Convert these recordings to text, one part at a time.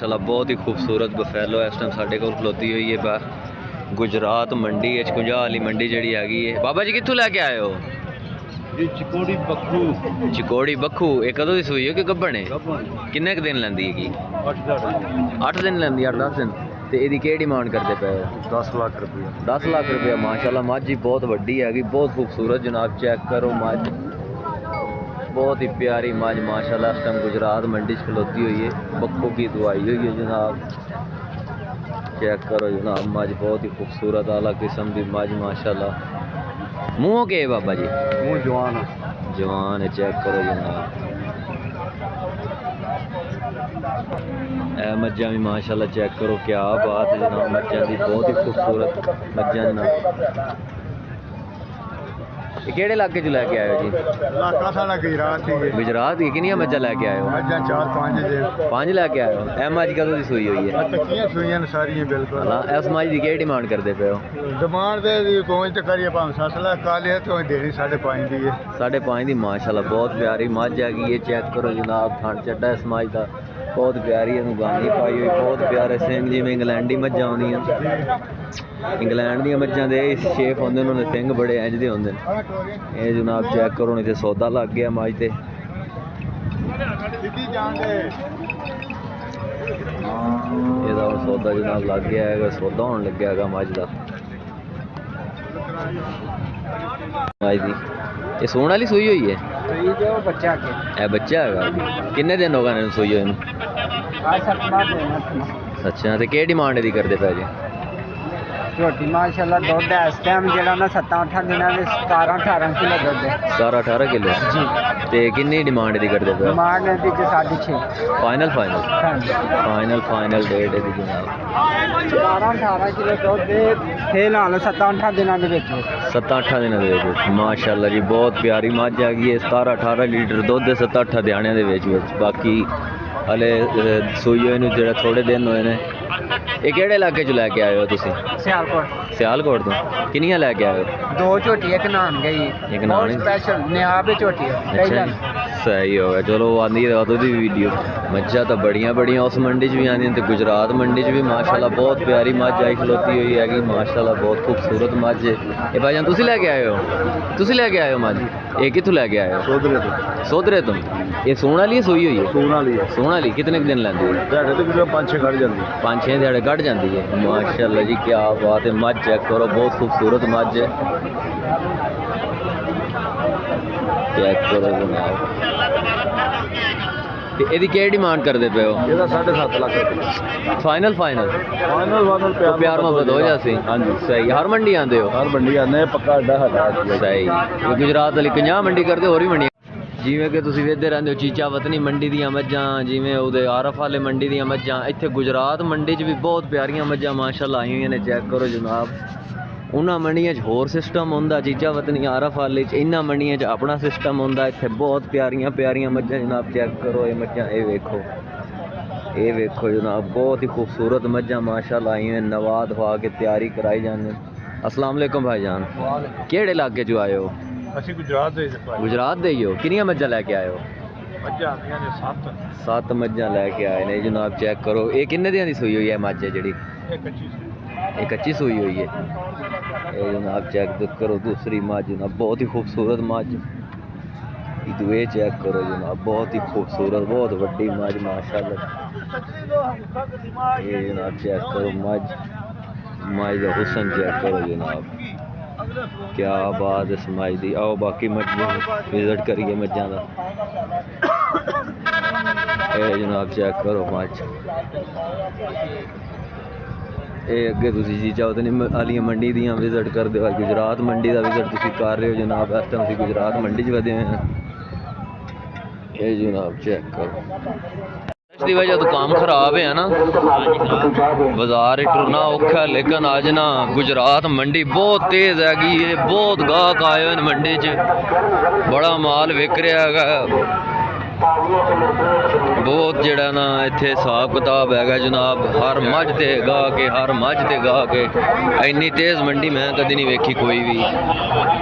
माशाल्लाह बहुत ही खूबसूरत बफेलो इस टाइम साढ़े कोल खलोती हुई है गुजरात मंडी 51 वाली मंडी जी हैगी है। बाबा जी कितों लैके आए हो? जी चिकोड़ी बखू। चिकोड़ी बखू ये कदों की सूई है कि गब्बन है? किन्ने दिन लैंदी है? 8 दिन लैंदी, 8-10 दिन। तो ये केह् डिमांड करते पे? 10 लाख रुपया। 10 लाख रुपया। माशाल्लाह मझ ही बहुत वड्डी हैगी, बहुत खूबसूरत जनाब, चेक करो मझ, बहुत ही प्यारी मझ माशाल्लाह इस टाइम गुजरात मंडी खलोती हुई है, बक्खों की दवाई हुई है जनाब, चेक करो जनाब मझ बहुत ही खूबसूरत आला किस्म की मझ माशाल्लाह। मुँह के बाबा जी? मुँह जवान है। जवान है, चेक करो जनाब। मज्जा भी माशाल्लाह चेक करो, क्या बात है जनाब, मज्जा की बहुत ही खूबसूरत मज्जा जनाब। ये केड़े इलाके च लैके आए हो जी? इलाका साढ़ा गुजरात ही है। गुजरात की कितनी मज्जा लैके आए हो? मज्जा 4-5 दे। 5 लैके आए हो। ए मझ कदों की सूई हुई है? कच्चियां सूइयां सारियां बिल्कुल। हाँ, इस मझ की क्या डिमांड करते पे हो? डिमांड दे पहुंच तो करिए 5-7 लाख काले तो देनी 5.5 दी है। 5.5 दी माशाल्लाह बहुत प्यारी मझ हैगी ये, चेक करो जनाब, थन चड्डा इस मझ का बहुत प्यारी, गानी पाई हुई, बहुत प्यारे सिंह जिमें इंग्लैंडी मज्जां होंदियां, इंग्लैंड दी मज्जां दे शेप होंदे, उन्होंने सिंह बड़े इंज दे होंदे। ये जनाब चेक करो, नहीं तो सौदा लग गया मझ ते। ਇਹਦਾ सौदा जनाब लग गया है, सौदा होने लग गया मझ का मझ की। ये सूण वाली सूई हुई है? बच्चा ए बच्चा है। किन्ने दिन हो गए सूई हुई? अच्छा, तो केह् डिमांड दी करदे पे जी? झोटी माशाल्लाह दुध है इस टाइम जेड़ा ना 7-8 दिनां दे 17-18 किलो दुध है। 17-18 किलो जी। ते किन्नी डिमांड दी करदे पे? डिमांड है दी 6.5। फाइनल डेट है दी जनाब। 17-18 किलो दुध दे खेल हाल 7-8 दिनां दे विच। 7-8 दिनां दे विच माशाल्लाह जी बहुत प्यारी मझ हैगी है। 17-18 लीटर दुध दे 7-8 दिहाड़ियां दे विच। बाकी हले सूई होए नूं जेड़ा थोड़े दिन होए ने। ये केड़े इलाके च लैके आए हो तुसी? सियालकोट। सियालकोट तो किन्नियां लैके आए हो? 2 झोटी एक नान गई, एक नान स्पेशल निहाब झोटी है। अच्छा जी, सही हो गया। चलो आंदी है ओदी वीडियो। मज्जा तो बड़ियां बड़ियां उस मंडी च भी आंदियां ते गुजरात मंडी च भी माशाल्लाह बहुत प्यारी मझ आई खलोती हुई हैगी माशाल्लाह, बहुत खूबसूरत मझ है। ये भाईजान तुसी लैके आए हो? तुसी लैके आए हो मझ? ये कित्थों लैके आए हो? सोधरे तो। ये सूण वाली सूई हुई है? सूण वाली। कितने दिन लैंदी है? 5-6 कट जाती। 5-6 दिहाड़े कट जाती है माशाल्लाह जी, क्या बात है। मझ चेक करो, बहुत खूबसूरत मझ है, चेक करो जनाब। ਇਹਦੀ ਕੀ डिमांड करते पे हो? ਇਹਦਾ 7.5 ਲੱਖ ਰੁਪਏ। फाइनल प्यार मोहब्बत हो जासी। हाँ जी सही। हर मंडी आते हो? हर मंडी आने पक्का अड्डा है सही। गुजरात वाली 50 मंडी करते, होर भी मंडी जिमें कि तुसीं वेखदे रहंदे हो चीचा वतनी मंडी दियां मज्जां, जिमें उहदे आरफ वाले मंडी दियां मज्जां, इत्थे गुजरात मंडी च भी बहुत प्यारियां मज्जां माशाल्लाह आई हुई ने, चेक करो जनाब। उन्हां मंडियां च होर सिस्टम होंदा, चीचा वतनी आरफ वाले च इन्हां मंडियां च अपना सिस्टम होंदा। इत्थे बहुत प्यारियां प्यारियां मज्जां जनाब, चेक करो ये मज्जां, ये वेखो जनाब, बहुत ही खूबसूरत मज्जां माशाल्लाह आई हुई, नवा धवा के तैयारी कराई जाने। अस्सलाम वालेकुम भाईजान, केड़े इलाके च आए हो? ਅਸੀਂ ਗੁਜਰਾਤ ਦੇ। गुजरात दे ही हो? किन्नियां मज्जां लैके आए हो? ਮੱਝਾਂ ਆਉਂਦੀਆਂ ਨੇ 7। 7 मज्जां लैके आए ने जनाब, चेक करो। ये किन्ने दिनां दी सूई हुई है मज्ज है जेड़ी? ये कच्ची सूई हुई है। ये जनाब चेक करो दूसरी मज्ज जनाब, बहुत ही खूबसूरत मज्ज। ये चेक करो जनाब, बहुत ही खूबसूरत, बहुत वड्डी मज्ज माशाल्लाह। ये जनाब चेक करो मज्ज का हुसन चेक करो जनाब, क्या बात है मझ दी। आओ बाकी मझ विजिट करिए मज्जां दा। जनाब चेक करो मझ, ये अगे तुसीं चीचा वतनी आलियां मंडी दियां विजिट करदे हो, गुजरात मंडी का विजिट तुसीं कर रहे हो जनाब। इस टाइम तुसीं गुजरात मंडी च वधे हैं। ये जनाब चेक करो, इसकी वजह तो काम खराब है ना, बाजार टुरना औखा है। लेकिन अज ना गुजरात मंडी बहुत तेज हैगी, बहुत गाहक आए हुए मंडी च, बड़ा माल विक रहा है। ਬਹੁਤ ਜਿਹੜਾ ਨਾ ਇੱਥੇ ਹਿਸਾਬ ਕਿਤਾਬ ਹੈਗਾ ਜਨਾਬ, ਹਰ ਮੱਝ ਤੇ ਗਾ ਕੇ ਇੰਨੀ ਤੇਜ਼ ਮੰਡੀ ਮੈਂ ਕਦੀ ਨਹੀਂ ਵੇਖੀ ਕੋਈ ਵੀ।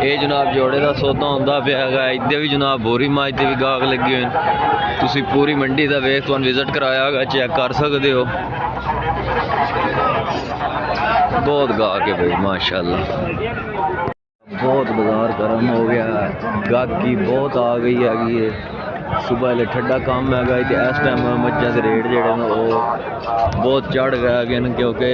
ਇਹ ਜਨਾਬ ਜੋੜੇ ਦਾ ਸੌਦਾ ਹੁੰਦਾ ਪਿਆ ਹੈਗਾ, ਇੱਥੇ ਵੀ ਜਨਾਬ ਬੋਰੀ ਮੱਝ ਤੇ ਵੀ ਗਾਹਕ ਲੱਗੇ ਹੋਏ ਨੇ। ਤੁਸੀਂ ਪੂਰੀ ਮੰਡੀ ਦਾ ਵੇਖ ਤੁਹਾਨੂੰ ਵਿਜ਼ਿਟ ਕਰਾਇਆ ਹੈਗਾ, ਚੈੱਕ ਕਰ ਸਕਦੇ ਹੋ। ਬਹੁਤ ਗਾਹਕ ਹੈ ਭਾਈ ਮਾਸ਼ਾਅੱਲਾ। बहुत बाजार गर्म हो गया है, गाहकी बहुत आ गई हैगी है। सुबह वाले ठंडा काम हैगा ते इस टाइम मज्झां दे रेट जेह्ड़े न ओह् बहुत चढ़ गए न, क्योंकि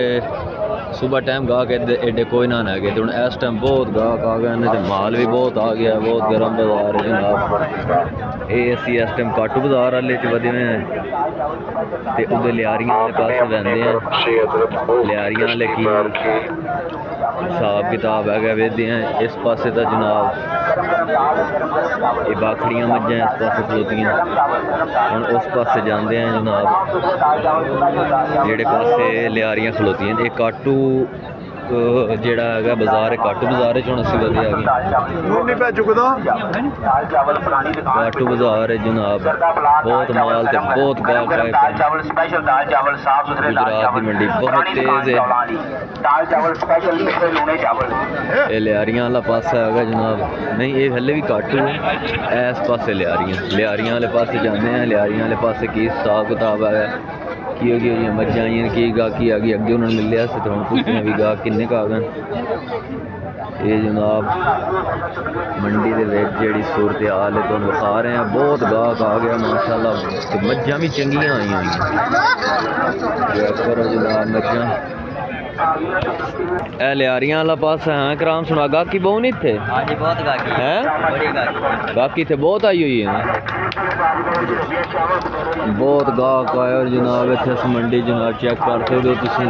सुबह टाइम गाहक एडे कोई ना हैगे ते हुण इस टाइम बहुत गाहक आ गए न ते माल भी बहुत आ गया, बहुत गर्म बाजार है जनाब। ये असी इस टाइम काटू बाजार वाले च वधे ने ते उधर लियारियां वाले पासे वैंदे हैं। लियारियां वाले की हिसाब किताब है वेदे हैं। इस पासे तो जनाब ये बाखड़ियां मज्झां इस पासे खलोतियां, हुण उस पासे जाते हैं जनाब जेह्ड़े पासे लियारियां खलोतियां। ये काटू जेह्ड़ा हैगा बाजार है, काटू बाजार च हुण असीं वधे आ काटू बाजार है जनाब। बहुत माल ते बहुत गाहक आए गुजरात की मंडी बहुत तेज है। ये लियारियां वाला पासा हैगा जनाब, नहीं ये हल्ले भी काटू है। इस पासे लियारियां वाले पासे जाते हैं। लियारियां वाले पासे की हिसाब किताब है, की मज्झां आइयां की गाहकी आ गई। अगे उन्होंने मिले तो हम पुछने भी गाहक किन्ने का आ गए। ये जनाब मंडी के विच जेहड़ी सूरत हाल है तुहानूं विखा रहे हैं। बहुत गाहक आ गया माशाअल्लाह ते मज्झां भी चंगियां आईयां होईयां। करो जनाब मज्झां ए लियारियां वाला पासा है। कराम सुना गाहकी बहु नहीं थे? हाँ जी बहुत गाहकी है, बड़ी गाहकी थे, बहुत आई हुई है। बहुत गाहक आए और जनाब इत्थे इस मंडी जनाब चेक कर सकते हो तुसीं।